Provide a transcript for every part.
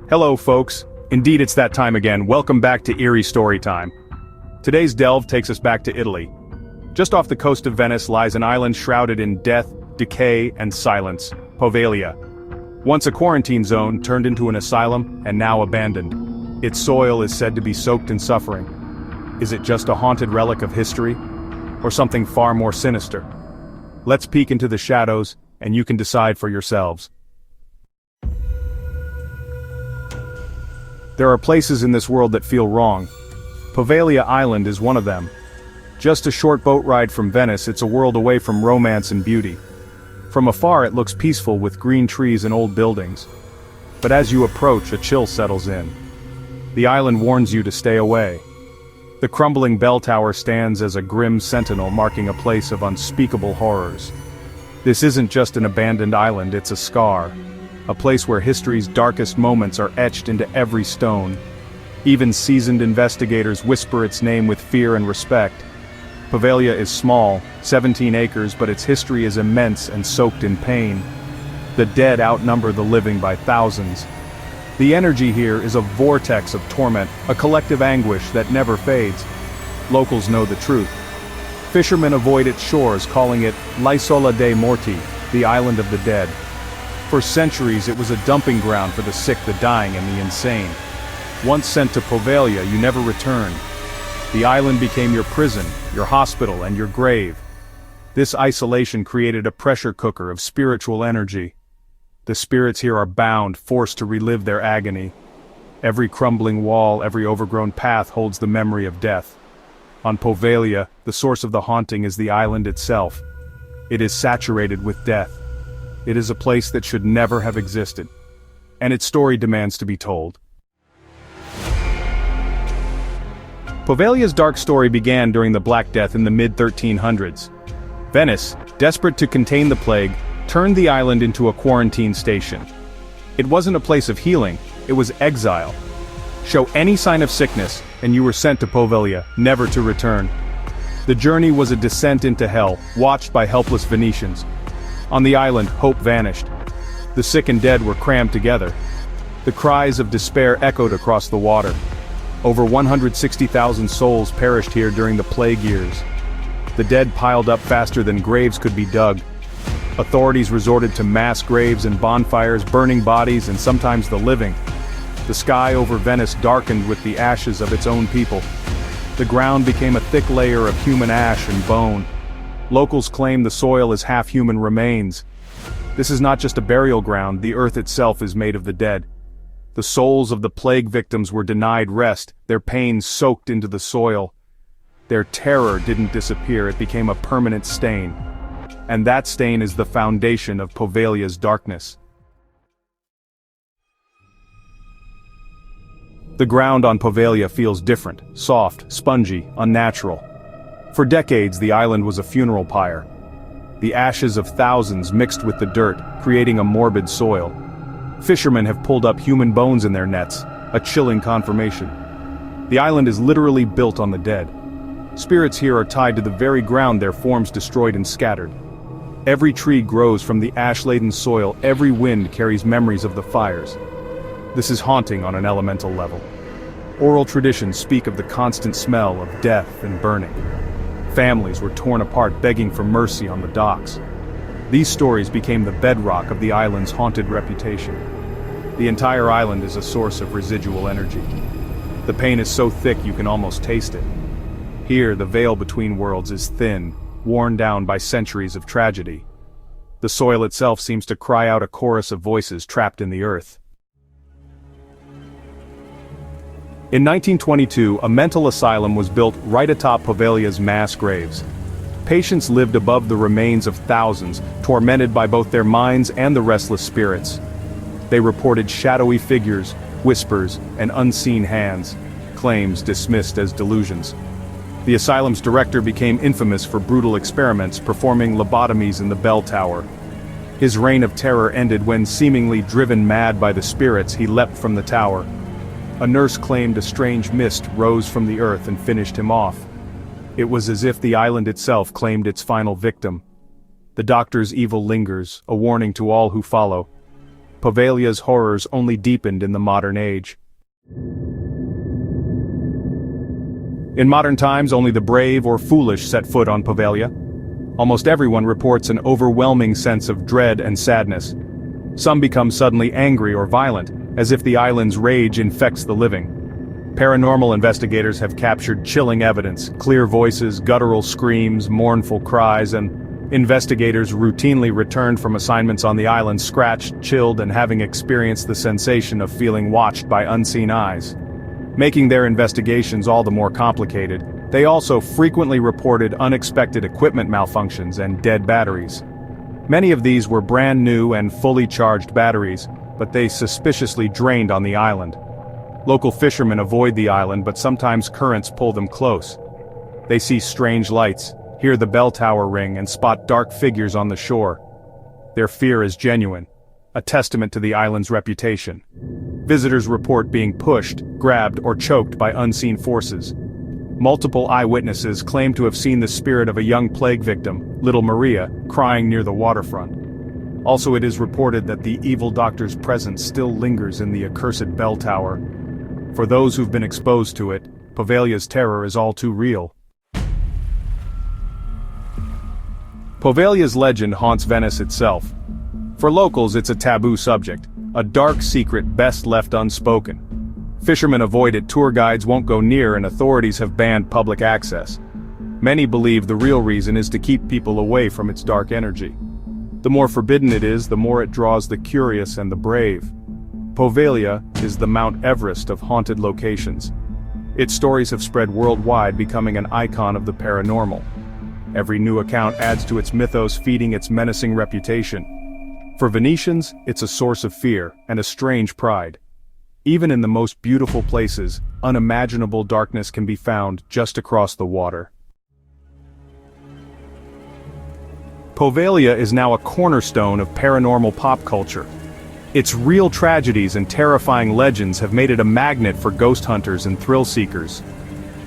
Hello folks, indeed it's that time again. Welcome back to Eerie Storytime. Today's delve takes us back to Italy. Just off the coast of Venice lies an island shrouded in death, decay, and silence, Poveglia. Once a quarantine zone, turned into an asylum, and now abandoned. Its soil is said to be soaked in suffering. Is it just a haunted relic of history? Or something far more sinister? Let's peek into the shadows, and you can decide for yourselves. There are places in this world that feel wrong. Poveglia Island is one of them. Just a short boat ride from Venice, it's a world away from romance and beauty. From afar it looks peaceful with green trees and old buildings. But as you approach, a chill settles in. The island warns you to stay away. The crumbling bell tower stands as a grim sentinel marking a place of unspeakable horrors. This isn't just an abandoned island, it's a scar. A place where history's darkest moments are etched into every stone. Even seasoned investigators whisper its name with fear and respect. Poveglia is small, 17 acres, but its history is immense and soaked in pain. The dead outnumber the living by thousands. The energy here is a vortex of torment, a collective anguish that never fades. Locals know the truth. Fishermen avoid its shores, calling it l'isola dei morti, the island of the dead. For centuries it was a dumping ground for the sick, the dying, and the insane. Once sent to Poveglia, you never returned. The island became your prison, your hospital, and your grave. This isolation created a pressure cooker of spiritual energy. The spirits here are bound, forced to relive their agony. Every crumbling wall, every overgrown path holds the memory of death. On Poveglia, the source of the haunting is the island itself. It is saturated with death. It is a place that should never have existed. And its story demands to be told. Poveglia's dark story began during the Black Death in the mid-1300s. Venice, desperate to contain the plague, turned the island into a quarantine station. It wasn't a place of healing, it was exile. Show any sign of sickness, and you were sent to Poveglia, never to return. The journey was a descent into hell, watched by helpless Venetians. On the island, hope vanished. The sick and dead were crammed together. The cries of despair echoed across the water. Over 160,000 souls perished here during the plague years. The dead piled up faster than graves could be dug. Authorities resorted to mass graves and bonfires, burning bodies and sometimes the living. The sky over Venice darkened with the ashes of its own people. The ground became a thick layer of human ash and bone. Locals claim the soil is half human remains. This is not just a burial ground, the earth itself is made of the dead. The souls of the plague victims were denied rest, their pain soaked into the soil. Their terror didn't disappear, it became a permanent stain. And that stain is the foundation of Poveglia's darkness. The ground on Poveglia feels different, soft, spongy, unnatural. For decades the island was a funeral pyre. The ashes of thousands mixed with the dirt, creating a morbid soil. Fishermen have pulled up human bones in their nets, a chilling confirmation. The island is literally built on the dead. Spirits here are tied to the very ground, their forms destroyed and scattered. Every tree grows from the ash-laden soil, every wind carries memories of the fires. This is haunting on an elemental level. Oral traditions speak of the constant smell of death and burning. Families were torn apart begging for mercy on the docks. These stories became the bedrock of the island's haunted reputation. The entire island is a source of residual energy. The pain is so thick you can almost taste it. Here, the veil between worlds is thin, worn down by centuries of tragedy. The soil itself seems to cry out a chorus of voices trapped in the earth. In 1922, a mental asylum was built right atop Poveglia's mass graves. Patients lived above the remains of thousands, tormented by both their minds and the restless spirits. They reported shadowy figures, whispers, and unseen hands, claims dismissed as delusions. The asylum's director became infamous for brutal experiments, performing lobotomies in the bell tower. His reign of terror ended when, seemingly driven mad by the spirits, he leapt from the tower. A nurse claimed a strange mist rose from the earth and finished him off. It was as if the island itself claimed its final victim. The doctor's evil lingers, a warning to all who follow. Poveglia's horrors only deepened in the modern age. In modern times, only the brave or foolish set foot on Poveglia. Almost everyone reports an overwhelming sense of dread and sadness. Some become suddenly angry or violent, as if the island's rage infects the living. Paranormal investigators have captured chilling evidence, clear voices, guttural screams, mournful cries, and investigators routinely return from assignments on the island scratched, chilled, and having experienced the sensation of feeling watched by unseen eyes. Making their investigations all the more complicated, they also frequently reported unexpected equipment malfunctions and dead batteries. Many of these were brand new and fully charged batteries, but they suspiciously drained on the island. Local fishermen avoid the island, but sometimes currents pull them close. They see strange lights, hear the bell tower ring, and spot dark figures on the shore. Their fear is genuine, a testament to the island's reputation. Visitors report being pushed, grabbed, or choked by unseen forces. Multiple eyewitnesses claim to have seen the spirit of a young plague victim, little Maria, crying near the waterfront. Also, it is reported that the evil doctor's presence still lingers in the accursed bell tower. For those who've been exposed to it, Poveglia's terror is all too real. Poveglia's legend haunts Venice itself. For locals, it's a taboo subject, a dark secret best left unspoken. Fishermen avoid it, tour guides won't go near, and authorities have banned public access. Many believe the real reason is to keep people away from its dark energy. The more forbidden it is, the more it draws the curious and the brave. Poveglia is the Mount Everest of haunted locations. Its stories have spread worldwide, becoming an icon of the paranormal. Every new account adds to its mythos, feeding its menacing reputation. For Venetians, it's a source of fear and a strange pride. Even in the most beautiful places, unimaginable darkness can be found just across the water. Poveglia is now a cornerstone of paranormal pop culture. Its real tragedies and terrifying legends have made it a magnet for ghost hunters and thrill seekers.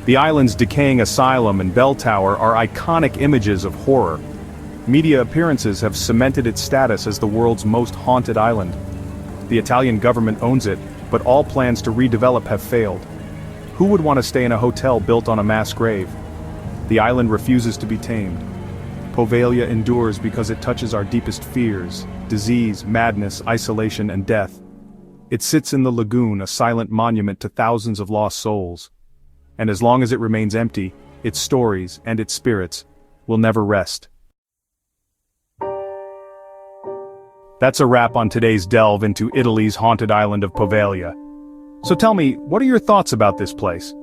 The island's decaying asylum and bell tower are iconic images of horror. Media appearances have cemented its status as the world's most haunted island. The Italian government owns it, but all plans to redevelop have failed. Who would want to stay in a hotel built on a mass grave? The island refuses to be tamed. Poveglia endures because it touches our deepest fears: disease, madness, isolation, and death. It sits in the lagoon, a silent monument to thousands of lost souls. And as long as it remains empty, its stories and its spirits will never rest. That's a wrap on today's delve into Italy's haunted island of Poveglia. So tell me, what are your thoughts about this place?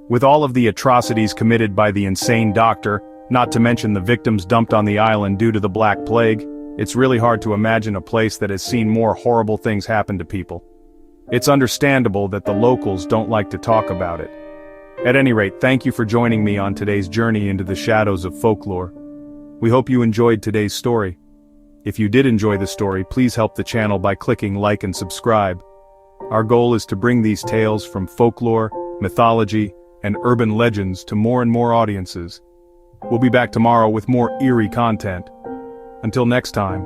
With all of the atrocities committed by the insane doctor, not to mention the victims dumped on the island due to the Black Plague, it's really hard to imagine a place that has seen more horrible things happen to people. It's understandable that the locals don't like to talk about it. At any rate, thank you for joining me on today's journey into the shadows of folklore. We hope you enjoyed today's story. If you did enjoy the story, please help the channel by clicking like and subscribe. Our goal is to bring these tales from folklore, mythology, and urban legends to more and more audiences. We'll be back tomorrow with more eerie content. Until next time,